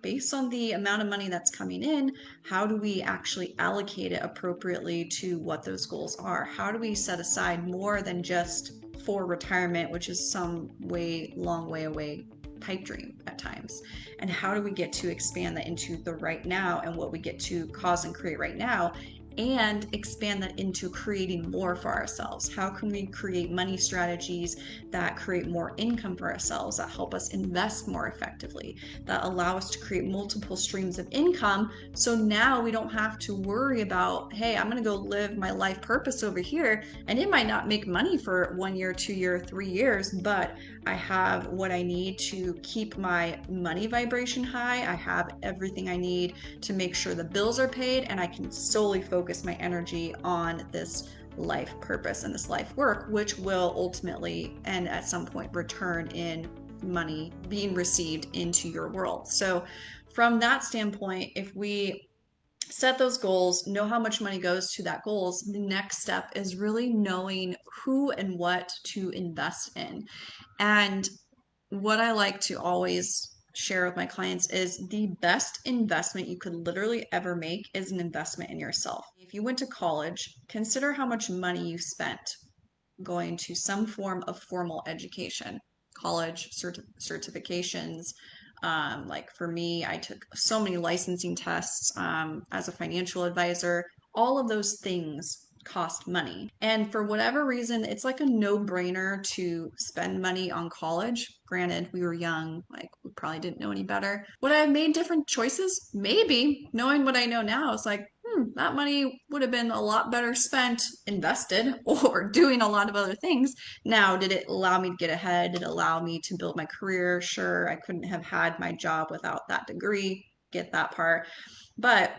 based on the amount of money that's coming in, how do we actually allocate it appropriately to what those goals are? How do we set aside more than just for retirement, which is some long way away pipe dream at times? And how do we get to expand that into the right now and what we get to cause and create right now, and expand that into creating more for ourselves? How can we create money strategies that create more income for ourselves, that help us invest more effectively, that allow us to create multiple streams of income? So now we don't have to worry about, hey, I'm going to go live my life purpose over here, and it might not make money for 1 year, 2 year, 3 years, but I have what I need to keep my money vibration high. I have everything I need to make sure the bills are paid, and I can solely focus my energy on this life purpose and this life work, which will ultimately and at some point return in money being received into your world. So from that standpoint, if we set those goals, know how much money goes to that goals, the next step is really knowing who and what to invest in. And what I like to always share with my clients is the best investment you could literally ever make is an investment in yourself. If you went to college, consider how much money you spent going to some form of formal education, college certifications. Like for me, I took so many licensing tests as a financial advisor. All of those things cost money. And for whatever reason, it's like a no-brainer to spend money on college. Granted, we were young, like we probably didn't know any better. Would I have made different choices? Maybe. Knowing what I know now, it's like, that money would have been a lot better spent invested or doing a lot of other things. Now, did it allow me to get ahead? Did it allow me to build my career? Sure, I couldn't have had my job without that degree. Get that part. But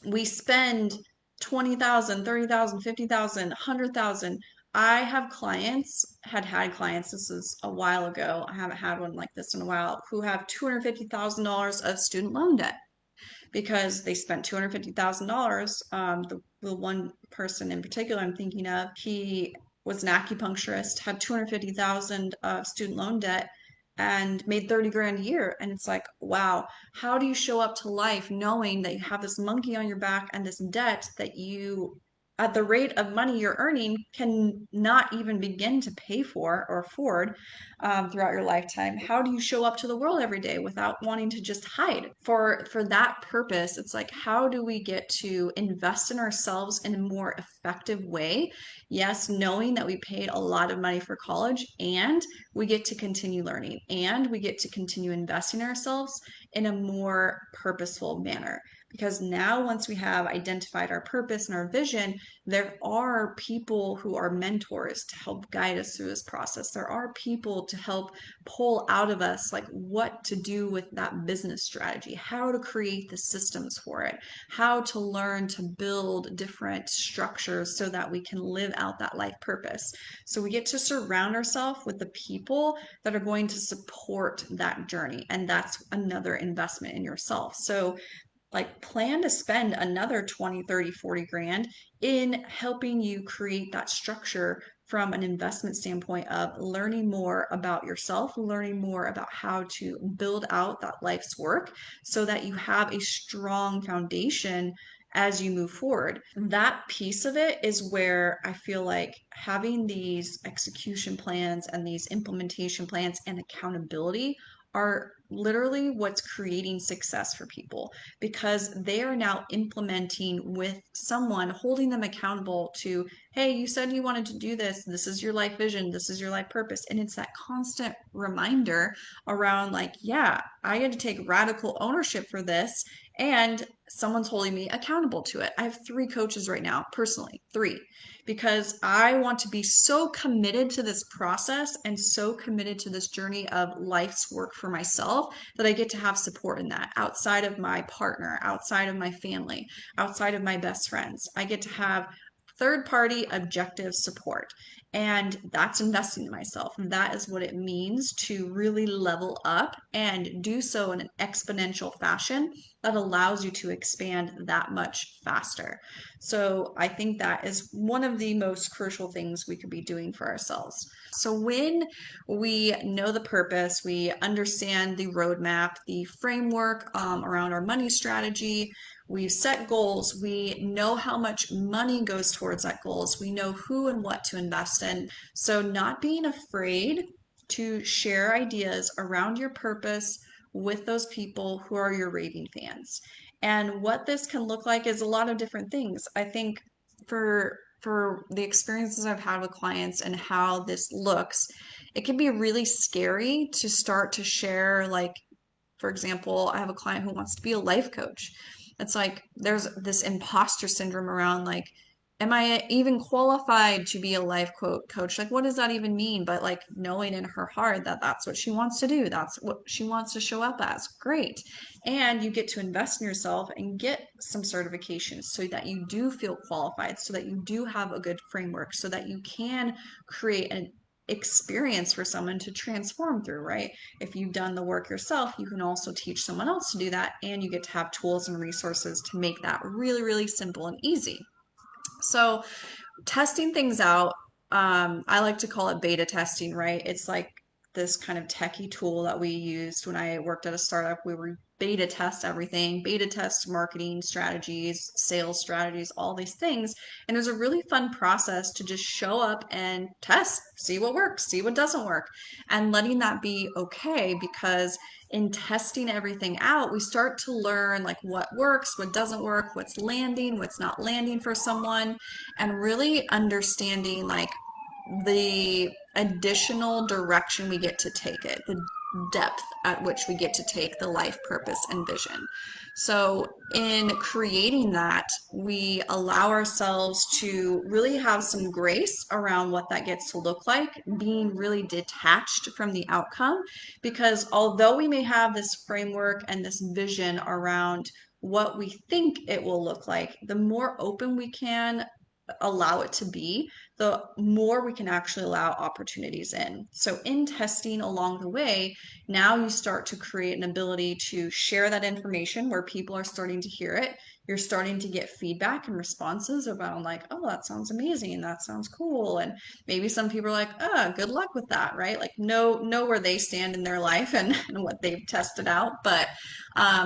we spend 20,000, 30,000, 50,000, 100,000. I have clients, had clients, this is a while ago, I haven't had one like this in a while, who have $250,000 of student loan debt because they spent $250,000. The one person in particular I'm thinking of, he was an acupuncturist, had 250,000 of student loan debt and made 30 grand a year. And it's like, wow, how do you show up to life knowing that you have this monkey on your back and this debt that you, at the rate of money you're earning, can not even begin to pay for or afford throughout your lifetime? How do you show up to the world every day without wanting to just hide? For that purpose, it's like, how do we get to invest in ourselves in a more effective way? Yes, knowing that we paid a lot of money for college, and we get to continue learning, and we get to continue investing in ourselves in a more purposeful manner. Because now, once we have identified our purpose and our vision, there are people who are mentors to help guide us through this process. There are people to help pull out of us like what to do with that business strategy, how to create the systems for it, how to learn to build different structures so that we can live out that life purpose. So we get to surround ourselves with the people that are going to support that journey. And that's another investment in yourself. So like plan to spend another 20, 30, 40 grand in helping you create that structure from an investment standpoint of learning more about yourself, learning more about how to build out that life's work so that you have a strong foundation as you move forward. That piece of it is where I feel like having these execution plans and these implementation plans and accountability are literally what's creating success for people, because they are now implementing with someone holding them accountable to, hey, you said you wanted to do this. This is your life vision. This is your life purpose. And it's that constant reminder around like, yeah, I get to take radical ownership for this. And someone's holding me accountable to it. I have 3 coaches right now, personally, 3, because I want to be so committed to this process and so committed to this journey of life's work for myself that I get to have support in that outside of my partner, outside of my family, outside of my best friends. I get to have third-party objective support. And that's investing in myself. That is what it means to really level up and do so in an exponential fashion that allows you to expand that much faster. So I think that is one of the most crucial things we could be doing for ourselves. So when we know the purpose, we understand the roadmap, the framework around our money strategy, we've set goals, we know how much money goes towards that goals, we know who and what to invest in. So not being afraid to share ideas around your purpose with those people who are your raving fans. And what this can look like is a lot of different things. I think for the experiences I've had with clients and how this looks, it can be really scary to start to share, like, for example, I have a client who wants to be a life coach. It's like there's this imposter syndrome around, like, am I even qualified to be a life coach? Like, what does that even mean? But like knowing in her heart that that's what she wants to do, that's what she wants to show up as. Great. And you get to invest in yourself and get some certifications so that you do feel qualified, so that you do have a good framework, so that you can create an experience for someone to transform through, right? If you've done the work yourself, you can also teach someone else to do that, and you get to have tools and resources to make that really, really simple and easy. So testing things out, I like to call it beta testing, right? It's like this kind of techie tool that we used when I worked at a startup. We were beta test everything, beta test marketing strategies, sales strategies, all these things. And it was a really fun process to just show up and test, see what works, see what doesn't work, and letting that be okay, because in testing everything out, we start to learn like what works, what doesn't work, what's landing, what's not landing for someone, and really understanding like the additional direction we get to take it, the depth at which we get to take the life purpose and vision. So in creating that, we allow ourselves to really have some grace around what that gets to look like, being really detached from the outcome, because although we may have this framework and this vision around what we think it will look like, the more open we can allow it to be, the more we can actually allow opportunities in. So in testing along the way, now you start to create an ability to share that information where people are starting to hear it. You're starting to get feedback and responses about like, oh, that sounds amazing, that sounds cool. And maybe some people are like, oh, good luck with that, right? Like know where they stand in their life and what they've tested out. But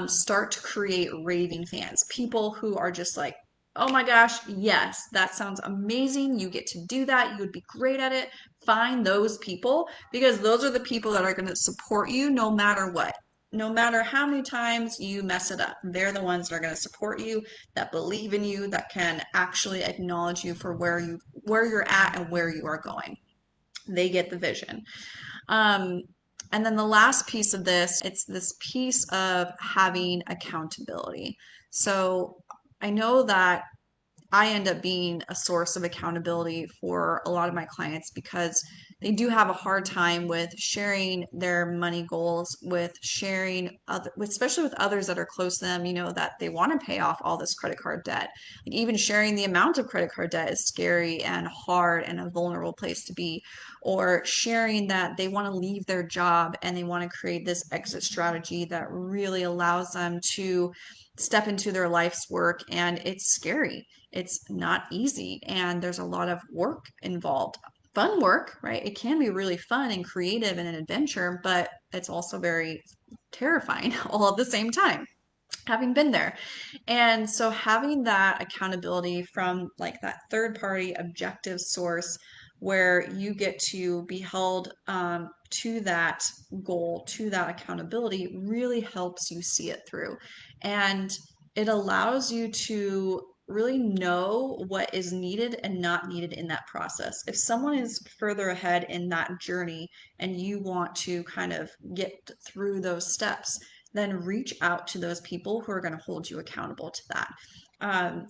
start to create raving fans, people who are just like, oh my gosh, yes, that sounds amazing. You get to do that. You would be great at it. Find those people, because those are the people that are going to support you no matter what. No matter how many times you mess it up, they're the ones that are going to support you, that believe in you, that can actually acknowledge you for where you're at and where you are going. They get the vision. Um, and then the last piece of this, it's this piece of having accountability. So I know that I end up being a source of accountability for a lot of my clients because they do have a hard time with sharing their money goals, with sharing other, especially with others that are close to them, that they want to pay off all this credit card debt. Like even sharing the amount of credit card debt is scary and hard and a vulnerable place to be. Or sharing that they want to leave their job and they want to create this exit strategy that really allows them to step into their life's work, and it's scary. It's not easy, and there's a lot of work involved. Fun work, right? It can be really fun and creative and an adventure, but it's also very terrifying all at the same time, having been there. And so having that accountability from like that third party objective source where you get to be held to that goal, to that accountability, really helps you see it through. And it allows you to really know what is needed and not needed in that process. If someone is further ahead in that journey and you want to kind of get through those steps, then reach out to those people who are going to hold you accountable to that.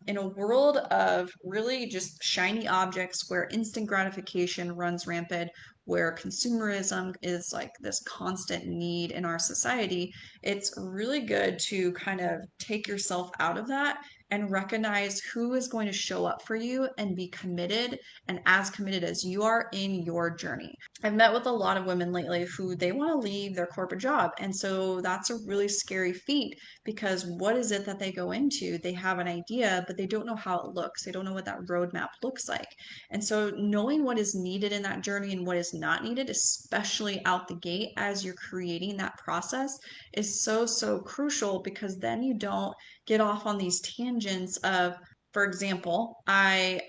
In a world of really just shiny objects where instant gratification runs rampant, where consumerism is like this constant need in our society, it's really good to kind of take yourself out of that and recognize who is going to show up for you and be committed and as committed as you are in your journey. I've met with a lot of women lately who they want to leave their corporate job. And so that's a really scary feat because what is it that they go into? They have an idea, but they don't know how it looks. They don't know what that roadmap looks like. And so knowing what is needed in that journey and what is not needed, especially out the gate as you're creating that process, is so, so crucial because then you don't get off on these tangents of, for example, I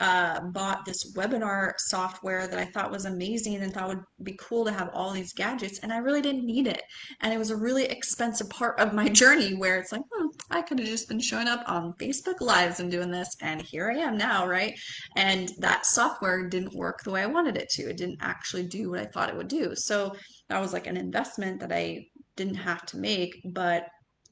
bought this webinar software that I thought was amazing and thought would be cool to have all these gadgets, and I really didn't need it. And it was a really expensive part of my journey where it's like, I could have just been showing up on Facebook Lives and doing this, and here I am now, right? And that software didn't work the way I wanted it to. It didn't actually do what I thought it would do. So that was like an investment that I didn't have to make, but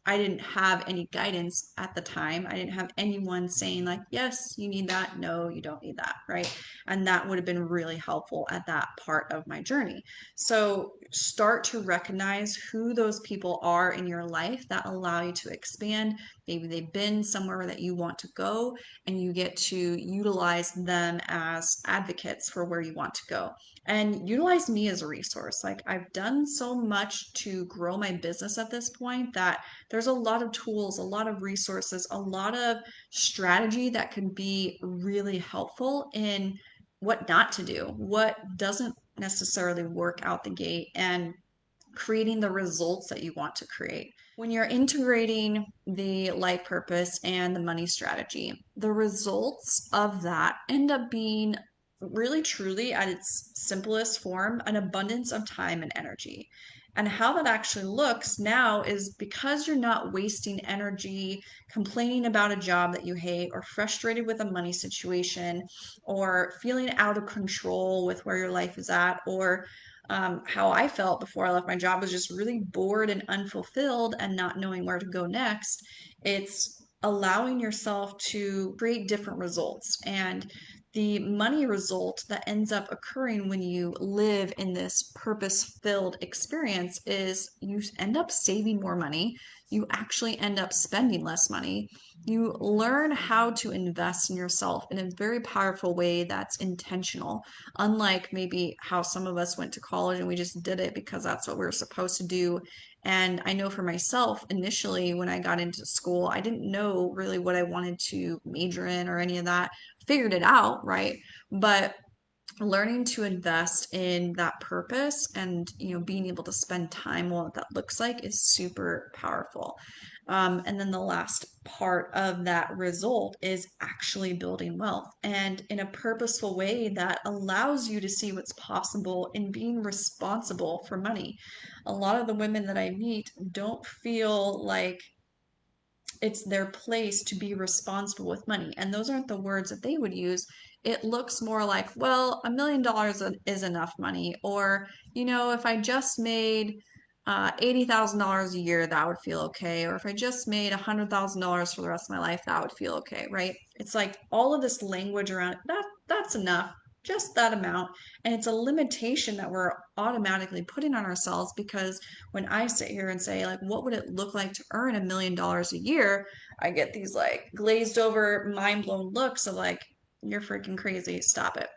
I didn't have any guidance at the time. I didn't have anyone saying like, yes, you need that. No, you don't need that. Right. And that would have been really helpful at that part of my journey. So start to recognize who those people are in your life that allow you to expand. Maybe they've been somewhere that you want to go and you get to utilize them as advocates for where you want to go. And utilize me as a resource. Like I've done so much to grow my business at this point that there's a lot of tools, a lot of resources, a lot of strategy that can be really helpful in what not to do, what doesn't necessarily work out the gate, and creating the results that you want to create. When you're integrating the life purpose and the money strategy, the results of that end up being really truly at its simplest form, an abundance of time and energy. And how that actually looks now is because you're not wasting energy complaining about a job that you hate or frustrated with a money situation or feeling out of control with where your life is at, or how I felt before I left my job was just really bored and unfulfilled and not knowing where to go next. It's allowing yourself to create different results. And the money result that ends up occurring when you live in this purpose-filled experience is you end up saving more money. You actually end up spending less money. You learn how to invest in yourself in a very powerful way that's intentional, unlike maybe how some of us went to college and we just did it because that's what we were supposed to do. And I know for myself, initially when I got into school, I didn't know really what I wanted to major in or any of that. Figured it out, right? But learning to invest in that purpose and being able to spend time on what that looks like is super powerful. And then the last part of that result is actually building wealth and in a purposeful way that allows you to see what's possible in being responsible for money. A lot of the women that I meet don't feel like it's their place to be responsible with money. And those aren't the words that they would use. It looks more like, well, $1 million is enough money. Or, if I just made $80,000 a year, that would feel okay. Or if I just made $100,000 for the rest of my life, that would feel okay, right? It's like all of this language around that's enough, just that amount. And it's a limitation that we're automatically putting on ourselves because when I sit here and say, like, what would it look like to earn $1 million a year? I get these like glazed over, mind blown looks of like, you're freaking crazy, stop it.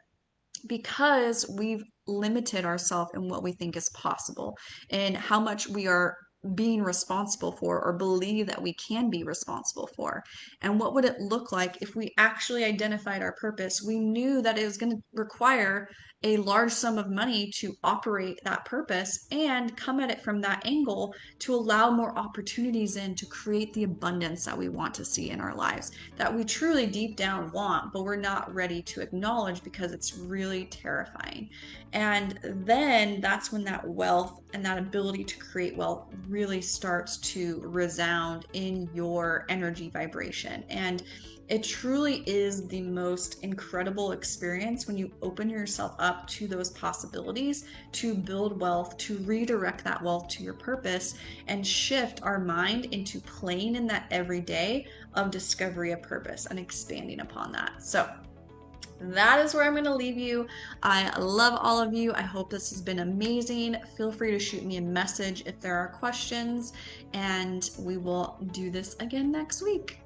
Because we've limited ourselves in what we think is possible and how much we are being responsible for or believe that we can be responsible for. And what would it look like if we actually identified our purpose? We knew that it was going to require a large sum of money to operate that purpose and come at it from that angle to allow more opportunities in to create the abundance that we want to see in our lives, that we truly deep down want, but we're not ready to acknowledge because it's really terrifying. And then that's when that wealth and that ability to create wealth really starts to resound in your energy vibration. And it truly is the most incredible experience when you open yourself up to those possibilities to build wealth, to redirect that wealth to your purpose, and shift our mind into playing in that everyday of discovery of purpose and expanding upon that. So that is where I'm going to leave you. I love all of you. I hope this has been amazing. Feel free to shoot me a message if there are questions, and we will do this again next week.